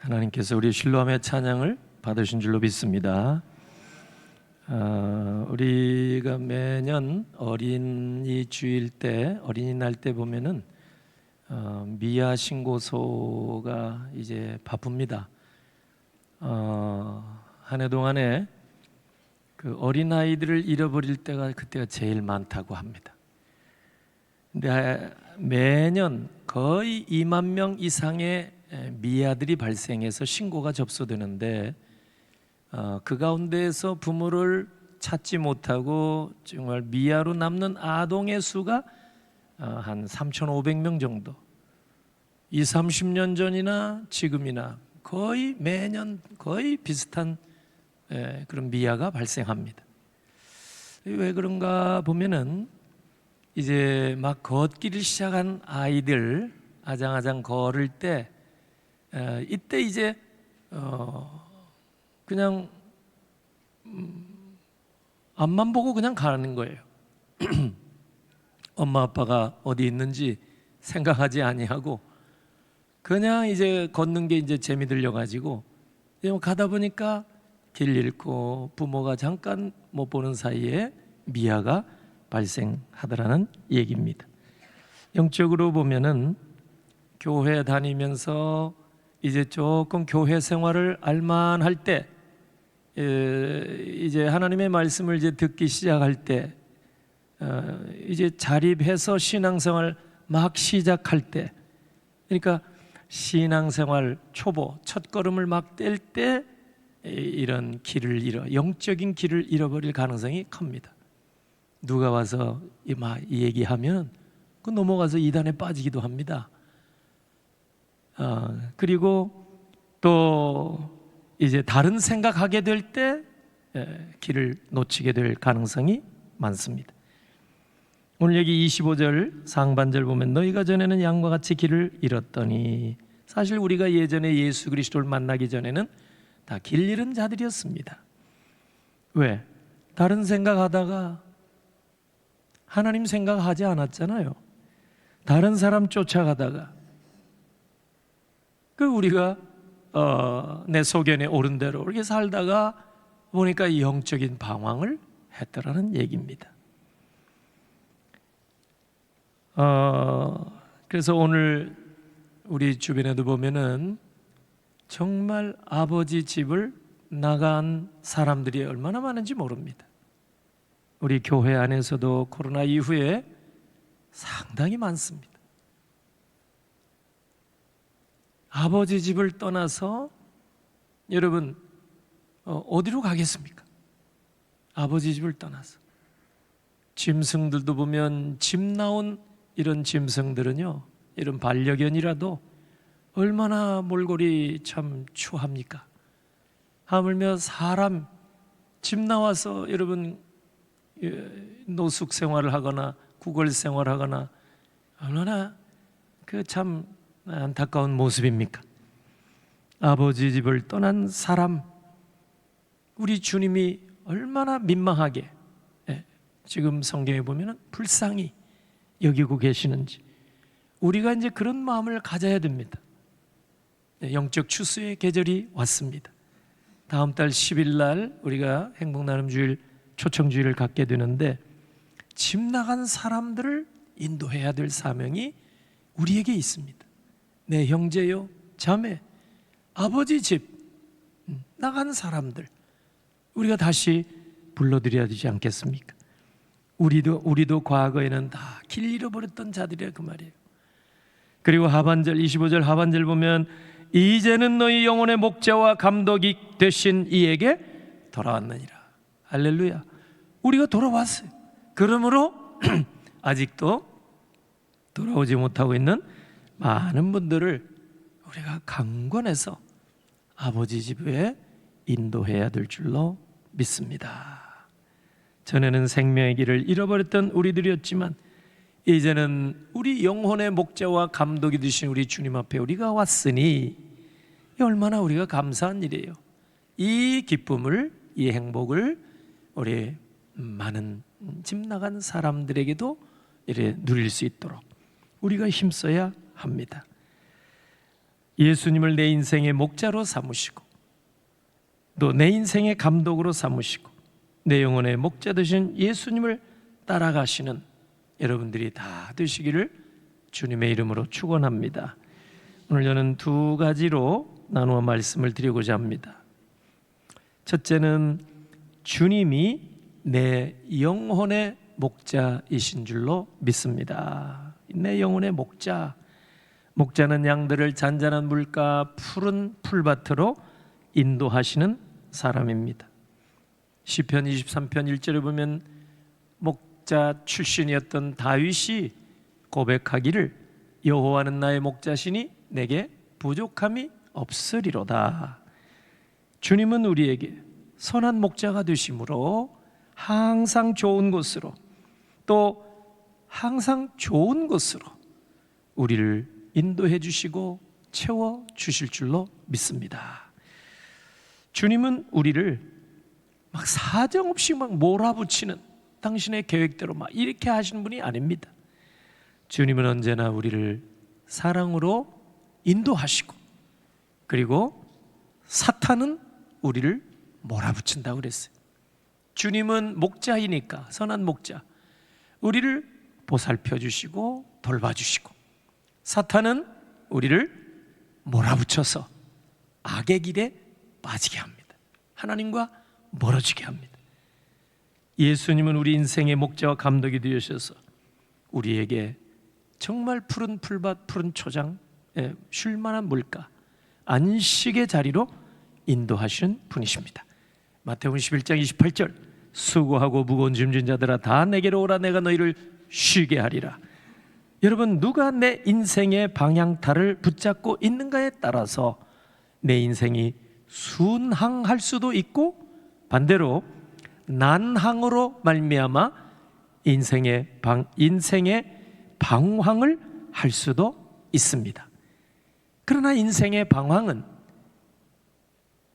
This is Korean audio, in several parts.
하나님께서 우리 실로암의 찬양을 받으신 줄로 믿습니다. 우리가 매년 어린이 주일 때, 어린이날 때 보면은 미아 신고소가 이제 바쁩니다. 한 해 동안에 그 어린아이들을 잃어버릴 때가 그때가 제일 많다고 합니다. 근데 매년 거의 2만 명 이상의 미아들이 발생해서 신고가 접수되는데 그 가운데에서 부모를 찾지 못하고 정말 미아로 남는 아동의 수가 한 3,500명 정도. 20, 30년 전이나 지금이나 거의 매년 거의 비슷한 그런 미아가 발생합니다. 왜 그런가 보면은 이제 막 걷기를 시작한 아이들 아장아장 걸을 때 이때 이제 그냥 앞만 보고 그냥 가는 거예요. 엄마 아빠가 어디 있는지 생각하지 아니하고 그냥 이제 걷는 게 이제 재미 들려 가지고 가다 보니까 길 잃고 부모가 잠깐 못 보는 사이에 미아가 발생하더라는 얘기입니다. 영적으로 보면은 교회 다니면서 이제 조금 교회 생활을 알만할 때, 이제 하나님의 말씀을 이제 듣기 시작할 때, 이제 자립해서 신앙생활 막 시작할 때, 그러니까 신앙생활 초보 첫 걸음을 막 뗄 때 이런 길을 영적인 길을 잃어버릴 가능성이 큽니다. 누가 와서 이 얘기하면 그 넘어가서 이단에 빠지기도 합니다. 그리고 또 이제 다른 생각하게 될 때 길을 놓치게 될 가능성이 많습니다. 오늘 여기 25절 상반절 보면 너희가 전에는 양과 같이 길을 잃었더니, 사실 우리가 예전에 예수 그리스도를 만나기 전에는 다 길 잃은 자들이었습니다. 왜? 다른 생각하다가 하나님 생각하지 않았잖아요. 다른 사람 쫓아가다가 우리가 내 소견에 오른 대로 이렇게 살다가 보니까 영적인 방황을 했더라는 얘기입니다. 그래서 오늘 우리 주변에도 보면은 정말 아버지 집을 나간 사람들이 얼마나 많은지 모릅니다. 우리 교회 안에서도 코로나 이후에 상당히 많습니다. 아버지 집을 떠나서 여러분 어디로 가겠습니까? 아버지 집을 떠나서. 짐승들도 보면 집 나온 이런 짐승들은요, 이런 반려견이라도 얼마나 몰골이 참 추합니까? 하물며 사람 집 나와서 여러분 노숙 생활을 하거나 구걸 생활하거나 얼마나 참 안타까운 모습입니까? 아버지 집을 떠난 사람, 우리 주님이 얼마나 민망하게 지금 성경에 보면 불쌍히 여기고 계시는지 우리가 이제 그런 마음을 가져야 됩니다. 영적 추수의 계절이 왔습니다. 다음 달 10일 날 우리가 행복나눔주일 초청주일을 갖게 되는데 집 나간 사람들을 인도해야 될 사명이 우리에게 있습니다. 내 형제요, 자매, 아버지 집 나간 사람들 우리가 다시 불러드려야 되지 않겠습니까? 우리도 과거에는 다 길 잃어버렸던 자들이야 그 말이에요. 그리고 하반절 25절 하반절 보면 이제는 너희 영혼의 목자와 감독이 되신 이에게 돌아왔느니라. 할렐루야. 우리가 돌아왔어요. 그러므로 아직도 돌아오지 못하고 있는 많은 분들을 우리가 강권해서 아버지 집에 인도해야 될 줄로 믿습니다. 전에는 생명의 길을 잃어버렸던 우리들이었지만 이제는 우리 영혼의 목자와 감독이 되신 우리 주님 앞에 우리가 왔으니 얼마나 우리가 감사한 일이에요. 이 기쁨을, 이 행복을 우리 많은 집 나간 사람들에게도 이렇게 누릴 수 있도록 우리가 힘써야 합니다. 예수님을 내 인생의 목자로 삼으시고 또 내 인생의 감독으로 삼으시고 내 영혼의 목자 되신 예수님을 따라가시는 여러분들이 다 되시기를 주님의 이름으로 축원합니다. 오늘 저는 두 가지로 나누어 말씀을 드리고자 합니다. 첫째는 주님이 내 영혼의 목자이신 줄로 믿습니다. 내 영혼의 목자. 목자는 양들을 잔잔한 물가 푸른 풀밭으로 인도하시는 사람입니다. 시편 23편 1절에 보면 목자 출신이었던 다윗이 고백하기를 여호와는 나의 목자시니 내게 부족함이 없으리로다. 주님은 우리에게 선한 목자가 되심으로 항상 좋은 곳으로 또 항상 좋은 곳으로 우리를 인도해 주시고 채워 주실 줄로 믿습니다. 주님은 우리를 막 사정없이 막 몰아붙이는 당신의 계획대로 막 이렇게 하시는 분이 아닙니다. 주님은 언제나 우리를 사랑으로 인도하시고 그리고 사탄은 우리를 몰아붙인다고 그랬어요. 주님은 목자이니까 선한 목자 우리를 보살펴 주시고 돌봐주시고 사탄은 우리를 몰아붙여서 악의 길에 빠지게 합니다. 하나님과 멀어지게 합니다. 예수님은 우리 인생의 목자와 감독이 되셔서 우리에게 정말 푸른 풀밭 푸른 초장 쉴만한 물가 안식의 자리로 인도하시는 분이십니다. 마태복음 11장 28절 수고하고 무거운 짐진 자들아 다 내게로 오라 내가 너희를 쉬게 하리라. 여러분 누가 내 인생의 방향타를 붙잡고 있는가에 따라서 내 인생이 순항할 수도 있고 반대로 난항으로 말미암아 인생의 방황을 할 수도 있습니다. 그러나 인생의 방황은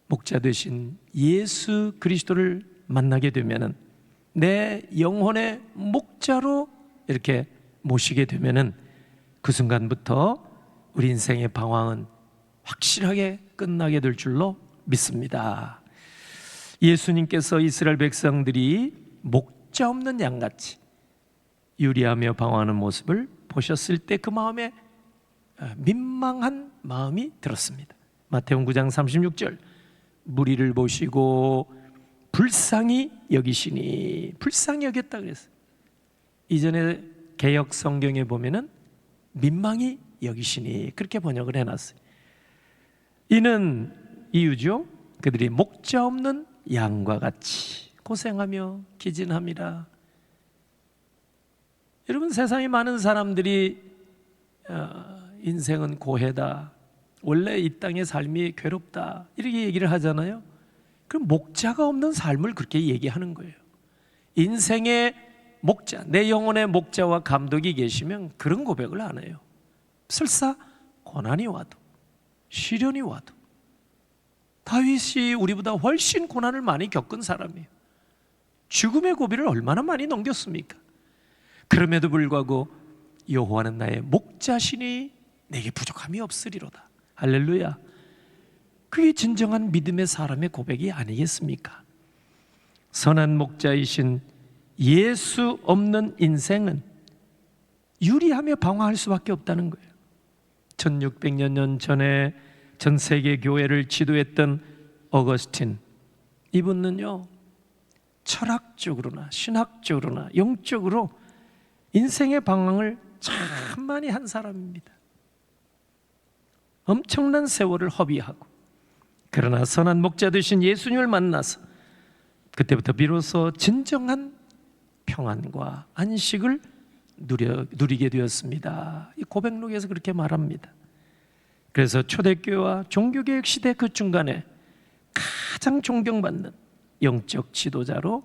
목자 되신 예수 그리스도를 만나게 되면은 내 영혼의 목자로 이렇게 모시게 되면은 그 순간부터 우리 인생의 방황은 확실하게 끝나게 될 줄로 믿습니다. 예수님께서 이스라엘 백성들이 목자 없는 양같이 유리하며 방황하는 모습을 보셨을 때 그 마음에 민망한 마음이 들었습니다. 마태복음 9장 36절 무리를 보시고 불쌍히 여기시니 불쌍히 여겼다 그랬어요. 이전에 개역 성경에 보면은 민망히 여기시니 그렇게 번역을 해놨어요. 이는 이유죠. 그들이 목자 없는 양과 같이 고생하며 기진함이라. 여러분 세상에 많은 사람들이 인생은 고해다 원래 이 땅의 삶이 괴롭다 이렇게 얘기를 하잖아요. 그럼 목자가 없는 삶을 그렇게 얘기하는 거예요. 인생의 목자, 내 영혼의 목자와 감독이 계시면 그런 고백을 안 해요. 설사 고난이 와도 시련이 와도 다윗이 우리보다 훨씬 고난을 많이 겪은 사람이에요. 죽음의 고비를 얼마나 많이 넘겼습니까? 그럼에도 불구하고 여호와는 나의 목자시니 내게 부족함이 없으리로다. 할렐루야. 그게 진정한 믿음의 사람의 고백이 아니겠습니까? 선한 목자이신 예수 없는 인생은 유리하며 방황할 수밖에 없다는 거예요. 1600년 전에 전 세계 교회를 지도했던 어거스틴, 이분은요 철학적으로나 신학적으로나 영적으로 인생의 방황을 참 많이 한 사람입니다. 엄청난 세월을 허비하고 그러나 선한 목자 되신 예수님을 만나서 그때부터 비로소 진정한 평안과 안식을 누리게 되었습니다. 이 고백록에서 그렇게 말합니다. 그래서 초대교회와 종교개혁 시대 그 중간에 가장 존경받는 영적 지도자로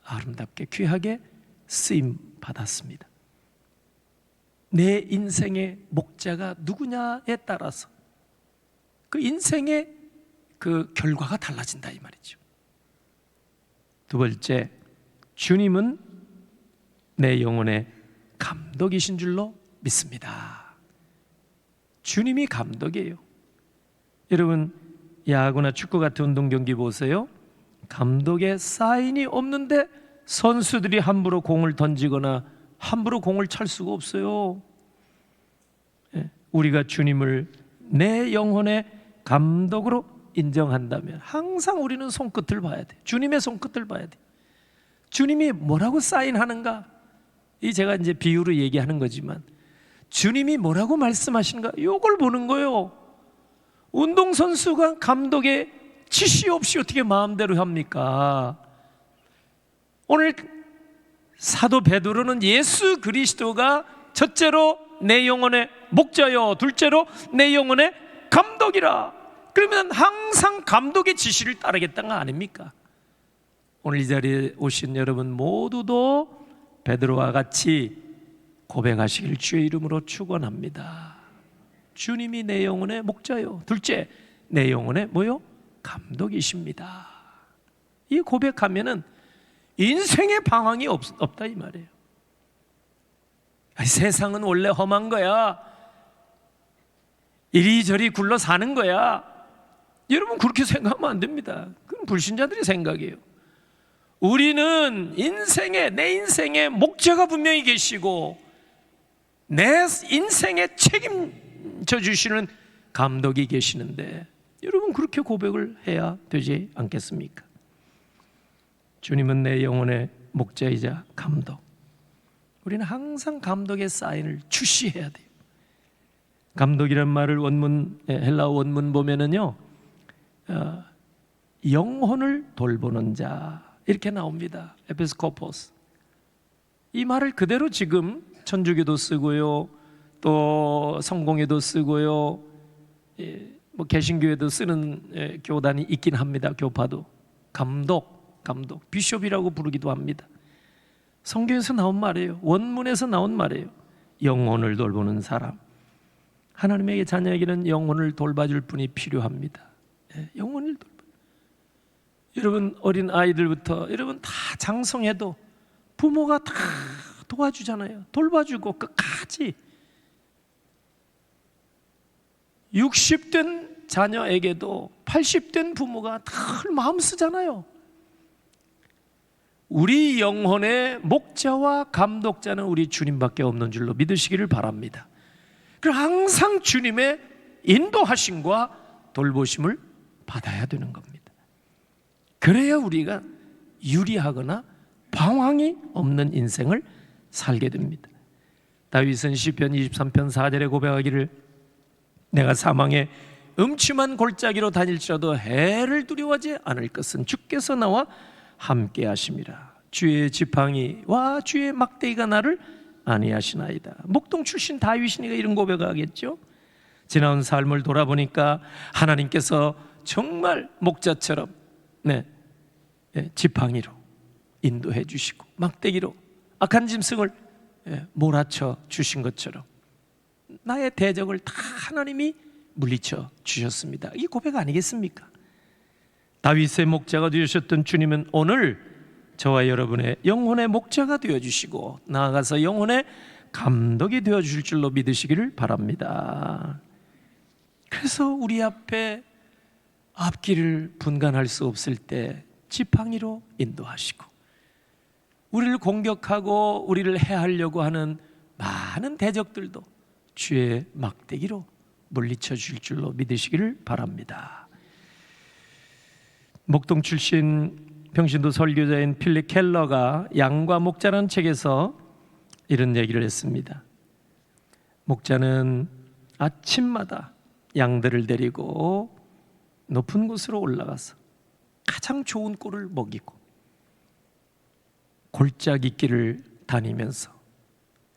아름답게 귀하게 쓰임 받았습니다. 내 인생의 목자가 누구냐에 따라서 그 인생의 그 결과가 달라진다 이 말이죠. 두 번째, 주님은 내 영혼의 감독이신 줄로 믿습니다. 주님이 감독이에요. 여러분, 야구나 축구 같은 운동 경기 보세요. 감독의 사인이 없는데 선수들이 함부로 공을 던지거나 함부로 공을 찰 수가 없어요. 우리가 주님을 내 영혼의 감독으로 인정한다면 항상 우리는 손끝을 봐야 돼. 주님의 손끝을 봐야 돼. 주님이 뭐라고 사인하는가? 이 제가 이제 비유로 얘기하는 거지만 주님이 뭐라고 말씀하시는가? 이걸 보는 거예요. 운동선수가 감독의 지시 없이 어떻게 마음대로 합니까? 오늘 사도 베드로는 예수 그리스도가 첫째로 내 영혼의 목자요, 둘째로 내 영혼의 감독이라. 그러면 항상 감독의 지시를 따르겠다는 거 아닙니까? 오늘 이 자리에 오신 여러분 모두도 베드로와 같이 고백하시길 주의 이름으로 축원합니다. 주님이 내 영혼의 목자요, 둘째 내 영혼의 뭐요? 감독이십니다. 이 고백하면은 인생의 방황이 없다 이 말이에요. 아니, 세상은 원래 험한 거야. 이리저리 굴러 사는 거야. 여러분 그렇게 생각하면 안 됩니다. 그건 불신자들의 생각이에요. 우리는 내 인생의 목자가 분명히 계시고 내 인생에 책임져 주시는 감독이 계시는데 여러분 그렇게 고백을 해야 되지 않겠습니까? 주님은 내 영혼의 목자이자 감독. 우리는 항상 감독의 사인을 주시해야 돼요. 감독이란 말을 헬라어 원문 보면은요, 영혼을 돌보는 자 이렇게 나옵니다. 에피스코포스. 이 말을 그대로 지금 천주교도 쓰고요, 또 성공회도 쓰고요, 뭐 개신교에도 쓰는 교단이 있긴 합니다. 교파도 감독, 비숍이라고 부르기도 합니다. 성경에서 나온 말이에요. 원문에서 나온 말이에요. 영혼을 돌보는 사람. 하나님에게 자녀에게는 영혼을 돌봐줄 분이 필요합니다. 영혼을 돌봐. 여러분 어린 아이들부터 여러분 다 장성해도 부모가 다 도와주잖아요. 돌봐주고 끝까지 60된 자녀에게도 80된 부모가 늘 마음 쓰잖아요. 우리 영혼의 목자와 감독자는 우리 주님밖에 없는 줄로 믿으시기를 바랍니다. 그럼 항상 주님의 인도하심과 돌보심을 받아야 되는 겁니다. 그래야 우리가 유리하거나 방황이 없는 인생을 살게 됩니다. 다윗은 시편 23편 4절에 고백하기를 내가 사망의 음침한 골짜기로 다닐지라도 해를 두려워하지 않을 것은 주께서 나와 함께 하심이라. 주의 지팡이와 주의 막대기가 나를 안위하시나이다. 목동 출신 다윗이니까 이런 고백을 하겠죠. 지나온 삶을 돌아보니까 하나님께서 정말 목자처럼 지팡이로 인도해 주시고 막대기로 악한 짐승을 몰아쳐 주신 것처럼 나의 대적을 다 하나님이 물리쳐 주셨습니다. 이 고백 아니겠습니까? 다윗의 목자가 되셨던 주님은 오늘 저와 여러분의 영혼의 목자가 되어주시고 나아가서 영혼의 감독이 되어주실 줄로 믿으시기를 바랍니다. 그래서 우리 앞에 앞길을 분간할 수 없을 때 지팡이로 인도하시고 우리를 공격하고 우리를 해하려고 하는 많은 대적들도 주의 막대기로 물리쳐 주실 줄로 믿으시기를 바랍니다. 목동 출신 평신도 설교자인 필립 켈러가 양과 목자라는 책에서 이런 얘기를 했습니다. 목자는 아침마다 양들을 데리고 높은 곳으로 올라가서 가장 좋은 꼴을 먹이고 골짜기길을 다니면서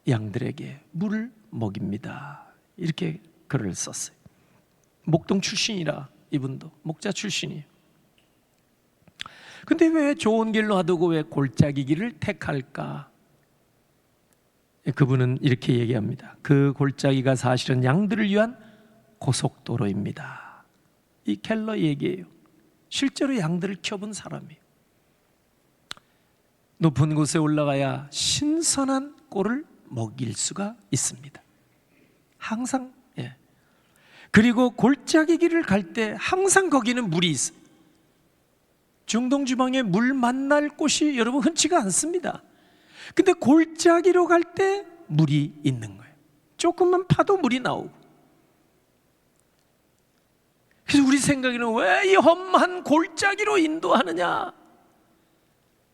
양들에게 물을 먹입니다. 이렇게 글을 썼어요. 목동 출신이라 이분도 목자 출신이에요. 근데 왜 좋은 길로 하두고 왜 골짜기 길을 택할까? 그분은 이렇게 얘기합니다. 그 골짜기가 사실은 양들을 위한 고속도로입니다. 이 켈러 얘기예요. 실제로 양들을 키워본 사람이에요. 높은 곳에 올라가야 신선한 꼴을 먹일 수가 있습니다. 항상 그리고 골짜기 길을 갈 때 항상 거기는 물이 있어요. 중동 지방에 물 만날 곳이 여러분 흔치가 않습니다. 근데 골짜기로 갈 때 물이 있는 거예요. 조금만 파도 물이 나오고. 그래서 우리 생각에는 왜 이 험한 골짜기로 인도하느냐?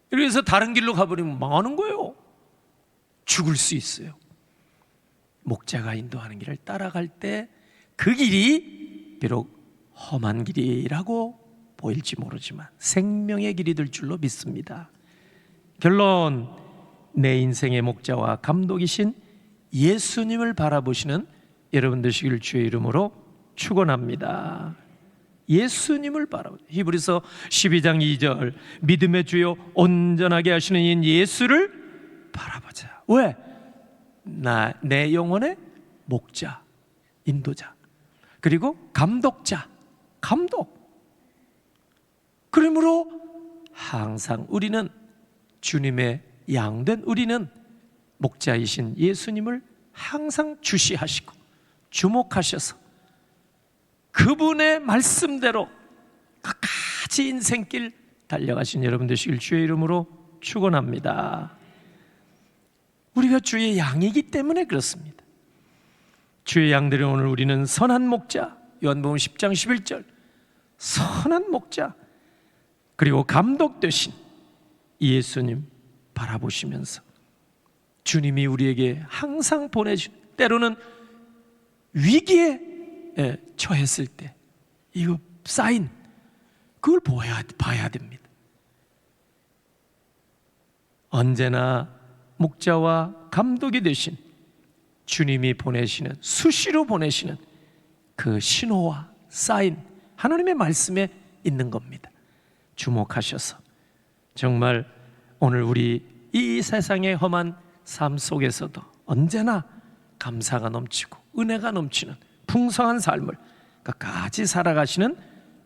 그래서 다른 길로 가버리면 망하는 거예요. 죽을 수 있어요. 목자가 인도하는 길을 따라갈 때 그 길이 비록 험한 길이라고 보일지 모르지만 생명의 길이 될 줄로 믿습니다. 결론, 내 인생의 목자와 감독이신 예수님을 바라보시는 여러분 되시길 주의 이름으로 축원합니다. 예수님을 바라보자. 히브리서 12장 2절, 믿음의 주요 온전하게 하시는 이 예수를 바라보자. 왜? 내 영혼의 목자, 인도자, 그리고 감독자, 감독. 그러므로 항상 우리는 주님의 양된 우리는 목자이신 예수님을 항상 주시하시고 주목하셔서 그분의 말씀대로 끝까지 인생길 달려가신 여러분 되시길 주의 이름으로 축원합니다. 우리가 주의 양이기 때문에 그렇습니다. 주의 양들은 오늘 우리는 선한 목자, 요한복음 10장 11절, 선한 목자 그리고 감독 되신 예수님 바라보시면서 주님이 우리에게 항상 보내주는, 때로는 위기에 처했을 때 이거 사인, 그걸 봐야 됩니다. 언제나 목자와 감독이 되신 주님이 보내시는, 수시로 보내시는 그 신호와 사인, 하나님의 말씀에 있는 겁니다. 주목하셔서 정말 오늘 우리 이 세상의 험한 삶 속에서도 언제나 감사가 넘치고 은혜가 넘치는 풍성한 삶을 끝까지 살아가시는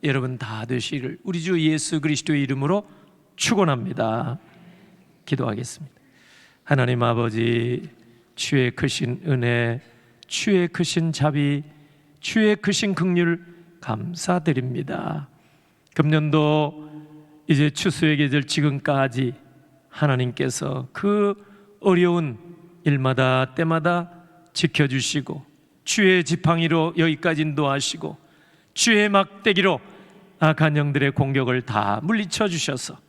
여러분 다 되시기를 우리 주 예수 그리스도의 이름으로 축원합니다. 기도하겠습니다. 하나님 아버지, 주의 크신 은혜, 주의 크신 자비, 주의 크신 긍휼 감사드립니다. 금년도 이제 추수의 계절 지금까지 하나님께서 그 어려운 일마다 때마다 지켜주시고 주의 지팡이로 여기까지 인도하시고 주의 막대기로 악한 영들의 공격을 다 물리쳐 주셔서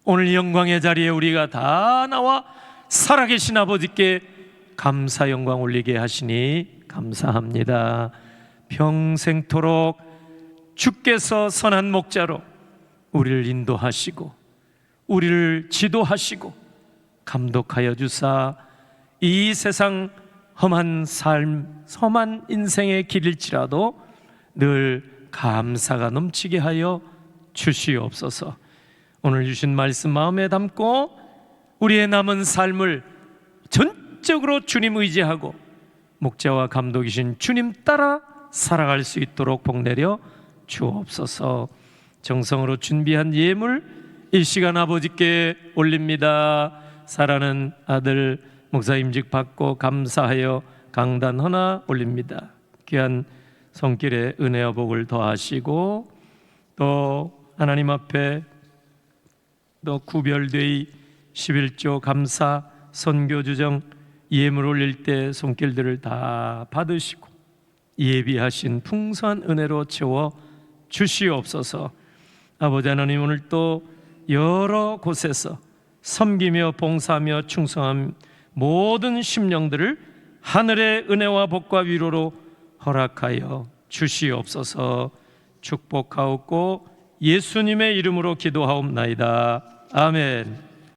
오늘 영광의 자리에 우리가 다 나와 살아계신 아버지께 감사 영광 올리게 하시니 감사합니다. 평생토록 주께서 선한 목자로 우리를 인도하시고 우리를 지도하시고 감독하여 주사 이 세상 험한 삶, 험한 인생의 길일지라도 늘 감사가 넘치게 하여 주시옵소서. 오늘 주신 말씀 마음에 담고 우리의 남은 삶을 전적으로 주님 의지하고 목자와 감독이신 주님 따라 살아갈 수 있도록 복내려 주옵소서. 정성으로 준비한 예물 이 시간 아버지께 올립니다. 사랑하는 아들 목사 임직 받고 감사하여 강단 하나 올립니다. 귀한 손길에 은혜와 복을 더하시고 또 하나님 앞에 또 구별되이 11조 감사 선교 주정 예물 올릴 때 손길들을 다 받으시고 예비하신 풍성한 은혜로 채워 주시옵소서. 아버지 하나님, 오늘 또 여러 곳에서 섬기며 봉사하며 충성한 모든 심령들을 하늘의 은혜와 복과 위로로 허락하여 주시옵소서. 축복하옵고 예수님의 이름으로 기도하옵나이다. 아멘.